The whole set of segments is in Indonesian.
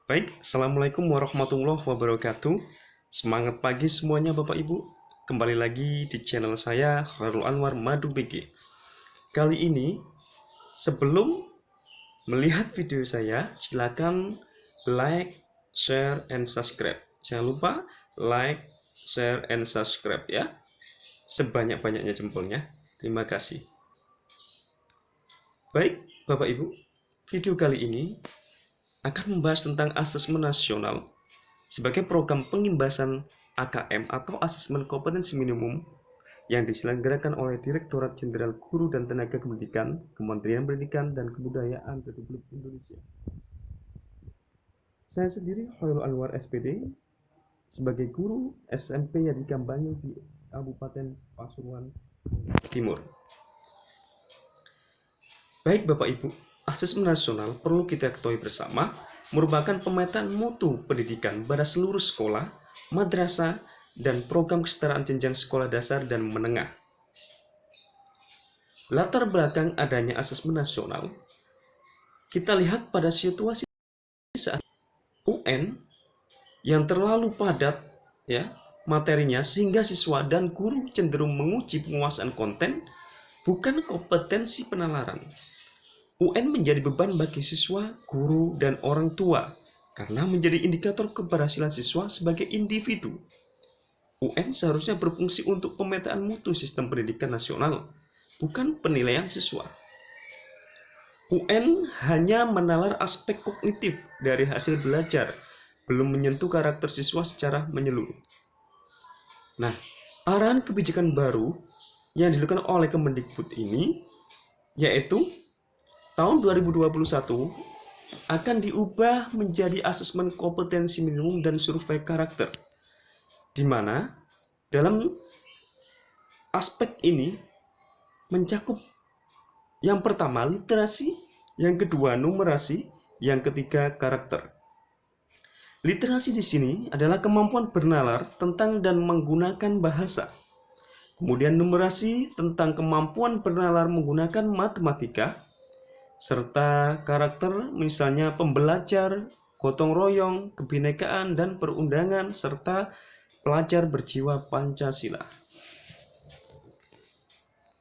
Baik, Assalamualaikum warahmatullahi wabarakatuh. Semangat pagi semuanya Bapak Ibu. Kembali lagi di channel saya, Khairul Anwar Madu BG. Kali ini, sebelum melihat video saya, silakan like, share, and subscribe. Jangan lupa like, share, and subscribe ya. Sebanyak-banyaknya jempolnya. Terima kasih. Baik, Bapak Ibu, video kali ini akan membahas tentang asesmen nasional sebagai program pengimbasan AKM atau Asesmen Kompetensi Minimum yang diselenggarakan oleh Direktorat Jenderal Guru dan Tenaga Pendidikan, Kementerian Pendidikan dan Kebudayaan Republik Indonesia. Saya sendiri Khairul Anwar SPD sebagai guru SMP Yadi Kambanyu di Kabupaten Pasuruan Timur. Baik Bapak Ibu, asesmen nasional perlu kita ketahui bersama merupakan pemetaan mutu pendidikan pada seluruh sekolah, madrasah, dan program kesetaraan jenjang sekolah dasar dan menengah. Latar belakang adanya asesmen nasional, kita lihat pada situasi saat UN yang terlalu padat ya materinya sehingga siswa dan guru cenderung menguji penguasaan konten bukan kompetensi penalaran. UN menjadi beban bagi siswa, guru, dan orang tua karena menjadi indikator keberhasilan siswa sebagai individu. UN seharusnya berfungsi untuk pemetaan mutu sistem pendidikan nasional, bukan penilaian siswa. UN hanya menalar aspek kognitif dari hasil belajar, belum menyentuh karakter siswa secara menyeluruh. Nah, arahan kebijakan baru yang dilakukan oleh Kemendikbud ini yaitu tahun 2021 akan diubah menjadi asesmen kompetensi minimum dan survei karakter, di mana dalam aspek ini mencakup yang pertama literasi, yang kedua numerasi, yang ketiga karakter. Literasi di sini adalah kemampuan bernalar tentang dan menggunakan bahasa. Kemudian numerasi tentang kemampuan bernalar menggunakan matematika, serta karakter misalnya pembelajar, gotong royong, kebinekaan, dan perundangan, serta pelajar berjiwa Pancasila.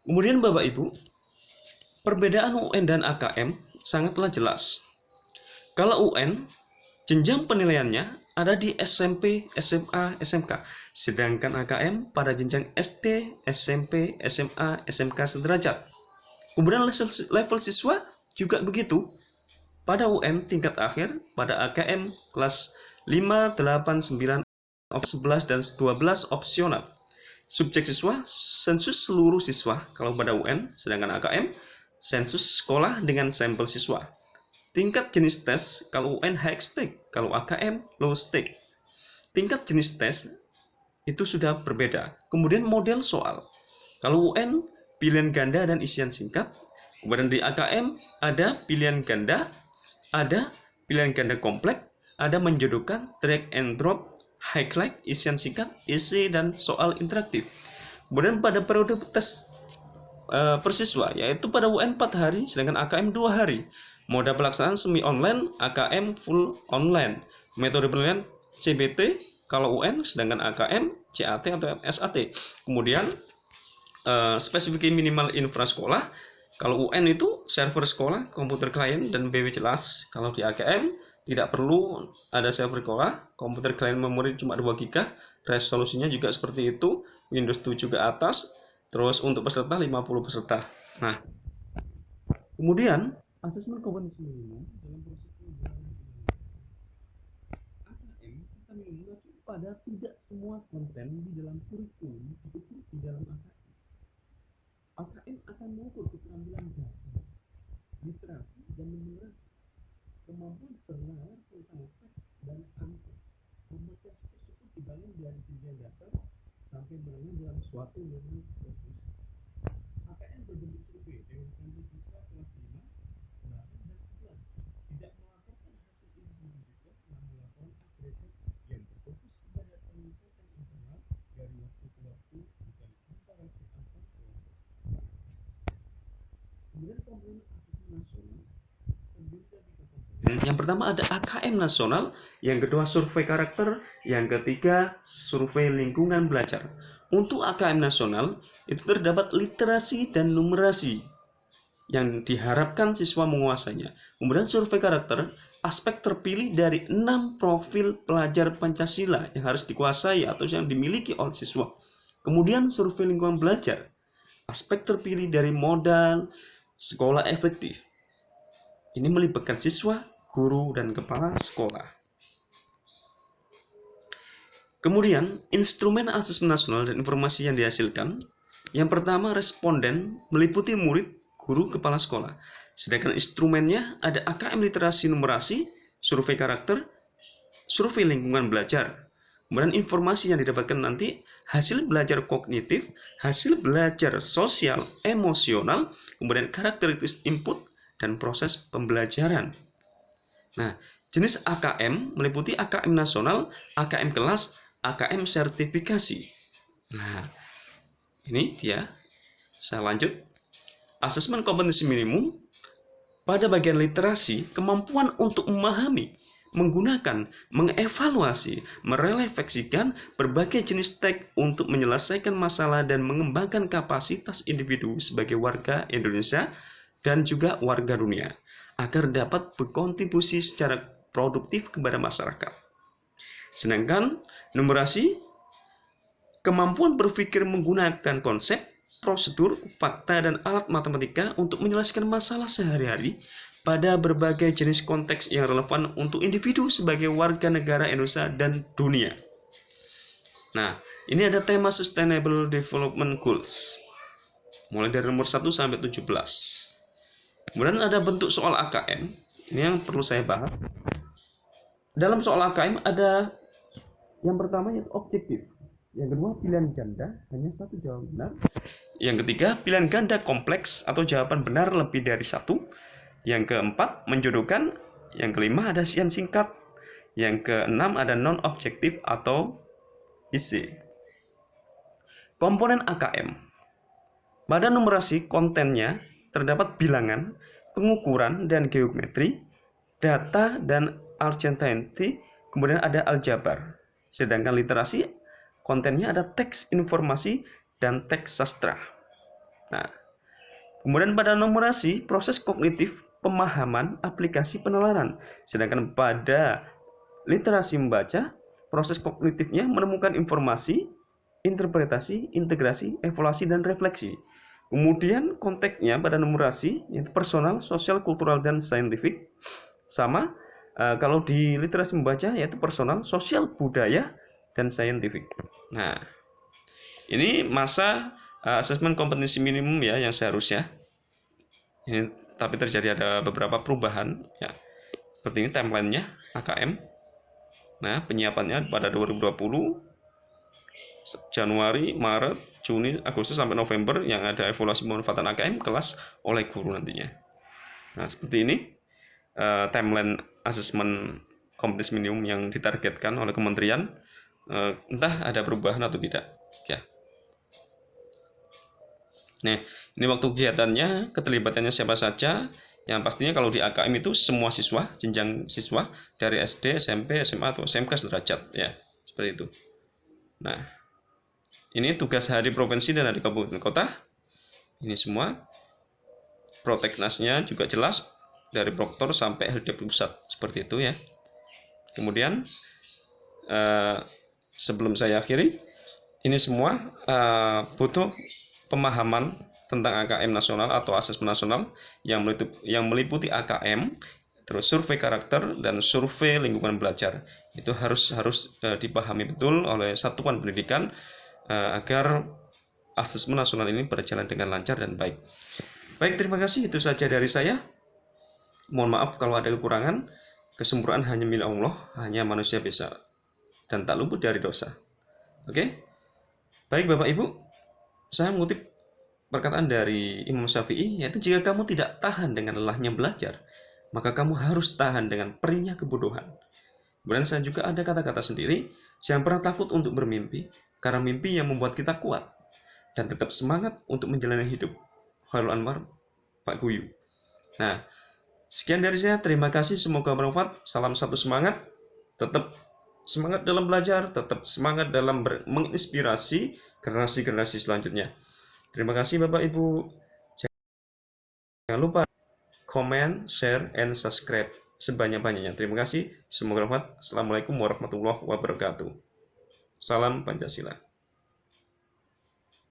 Kemudian Bapak Ibu, perbedaan UN dan AKM sangatlah jelas. Kalau UN, jenjang penilaiannya ada di SMP, SMA, SMK, sedangkan AKM pada jenjang SD, SMP, SMA, SMK sederajat. Kemudian level siswa juga begitu. Pada UN tingkat akhir, pada AKM kelas 5, 8, 9, 11, dan 12 opsional. Subjek siswa, sensus seluruh siswa kalau pada UN, sedangkan AKM, sensus sekolah dengan sampel siswa. Tingkat jenis tes, kalau UN high stake, kalau AKM low stake. Tingkat jenis tes itu sudah berbeda. Kemudian model soal. Kalau UN, pilihan ganda dan isian singkat. Kemudian di AKM ada pilihan ganda, ada pilihan ganda kompleks, ada menjodohkan, drag and drop, highlight, isian singkat, isi, dan soal interaktif. Kemudian pada periode tes persiswa, yaitu pada UN 4 hari, sedangkan AKM 2 hari. Moda pelaksanaan semi online, AKM full online. Metode penilaian CBT kalau UN, sedangkan AKM CAT atau SAT. Kemudian spesifik minimal infra sekolah. Kalau UN itu server sekolah, komputer klien, dan BW jelas. Kalau di AKM tidak perlu ada server sekolah, komputer klien memori cuma 2 GB, resolusinya juga seperti itu, Windows 7 ke atas, terus untuk peserta 50 peserta. Nah, kemudian asesmen kompetensi minimum dalam proses pengembangan AKM akan mengacu pada tidak semua konten di dalam kurikulum itu di dalam AKM. AKM akan mengukur keterampilan dasar, literasi, dan numerasi, kemampuan bernalar tentang teks dan angka. Kompetensi tersebut dibangun dari jenjang dasar sampai menengah dalam suatu ilmu profesi. AKM berbentuk survei dengan sampel siswa kelas 5, 8, dan 11. Tidak melaporkan hasil individu siswa, namun laporan agregat yang berfokus kepada peningkatan internal dari waktu ke waktu bukan komparasi antar kelompok. Kemudian komponen asesmen nasional terdiri dari 3 komponen, Yang pertama ada AKM nasional, yang kedua survei karakter, yang ketiga survei lingkungan belajar. Untuk AKM nasional itu terdapat literasi dan numerasi yang diharapkan siswa menguasainya. Kemudian survei karakter, aspek terpilih dari 6 profil pelajar Pancasila yang harus dikuasai atau yang dimiliki oleh siswa. Kemudian survei lingkungan belajar, aspek terpilih dari modal sekolah efektif. Ini melibatkan siswa, guru, dan kepala sekolah. Kemudian, instrumen asesmen nasional dan informasi yang dihasilkan. Yang pertama, responden meliputi murid, guru, kepala sekolah. Sedangkan instrumennya ada AKM literasi numerasi, survei karakter, survei lingkungan belajar. Kemudian informasi yang didapatkan nanti hasil belajar kognitif, hasil belajar sosial, emosional, kemudian karakteristik input, dan proses pembelajaran. Nah, jenis AKM meliputi AKM nasional, AKM kelas, AKM sertifikasi. Nah, ini dia. Saya lanjut. Asesmen kompetensi minimum pada bagian literasi, kemampuan untuk memahami, menggunakan, mengevaluasi, merefleksikan berbagai jenis teks untuk menyelesaikan masalah dan mengembangkan kapasitas individu sebagai warga Indonesia dan juga warga dunia agar dapat berkontribusi secara produktif kepada masyarakat. Sedangkan numerasi, kemampuan berpikir menggunakan konsep, prosedur, fakta, dan alat matematika untuk menyelesaikan masalah sehari-hari pada berbagai jenis konteks yang relevan untuk individu sebagai warga negara Indonesia dan dunia. Nah, ini ada tema Sustainable Development Goals, mulai dari nomor 1 sampai 17. Kemudian ada bentuk soal AKM, ini yang perlu saya bahas. Dalam soal AKM ada yang pertama yaitu objektif, yang kedua pilihan ganda, hanya satu jawaban benar, yang ketiga pilihan ganda kompleks atau jawaban benar lebih dari satu, yang keempat menjodohkan, yang kelima ada sian singkat, yang keenam ada non objektif atau isi. Komponen AKM pada numerasi kontennya terdapat bilangan, pengukuran dan geometri, data dan uncertainty, kemudian ada aljabar. Sedangkan literasi kontennya ada teks informasi dan teks sastra. Nah, kemudian pada numerasi proses kognitif, pemahaman, aplikasi, penalaran. Sedangkan pada literasi membaca, proses kognitifnya menemukan informasi, interpretasi, integrasi, evaluasi, dan refleksi. Kemudian konteksnya pada numerasi yaitu personal, sosial, kultural, dan saintifik. Sama kalau di literasi membaca yaitu personal, sosial, budaya, dan saintifik. Nah, ini masa asesmen kompetensi minimum ya yang seharusnya. Ini tapi terjadi ada beberapa perubahan ya. Seperti ini timelinenya AKM. Nah, penyiapannya pada 2020 Januari, Maret, Juni, Agustus sampai November yang ada evaluasi pemanfaatan AKM kelas oleh guru nantinya. Nah, seperti ini timeline asesmen kompetensi minimum yang ditargetkan oleh kementerian, entah ada perubahan atau tidak ya. Nah, ini waktu kegiatannya, keterlibatannya siapa saja. Yang pastinya kalau di AKM itu semua siswa, jenjang siswa dari SD, SMP, SMA atau SMK sederajat ya, seperti itu. Nah, ini tugas hari provinsi dan hari kabupaten kota. Ini semua. Protegnasnya juga jelas dari proktor sampai LD pusat seperti itu ya. Kemudian sebelum saya akhiri, ini semua butuh pemahaman tentang AKM nasional atau asesmen nasional yang meliputi AKM, terus survei karakter dan survei lingkungan belajar. Itu harus dipahami betul oleh satuan pendidikan agar asesmen nasional ini berjalan dengan lancar dan baik. Baik, terima kasih. Itu saja dari saya. Mohon maaf kalau ada kekurangan. Kesempurnaan hanya milik Allah, hanya manusia bisa dan tak luput dari dosa. Oke? Baik Bapak Ibu, saya mengutip perkataan dari Imam Syafi'i, yaitu jika kamu tidak tahan dengan lelahnya belajar, maka kamu harus tahan dengan perihnya kebodohan. Kemudian saya juga ada kata-kata sendiri, jangan pernah takut untuk bermimpi, karena mimpi yang membuat kita kuat dan tetap semangat untuk menjalani hidup. Khairul Anwar, Pak Guyu. Nah, Sekian dari saya, terima kasih, semoga bermanfaat. Salam satu semangat, tetap semangat dalam belajar, tetap semangat dalam menginspirasi generasi-generasi selanjutnya. Terima kasih Bapak Ibu. Jangan lupa komen, share, and subscribe sebanyak-banyaknya. Terima kasih, semoga bermanfaat. Assalamualaikum warahmatullahi wabarakatuh. Salam Pancasila.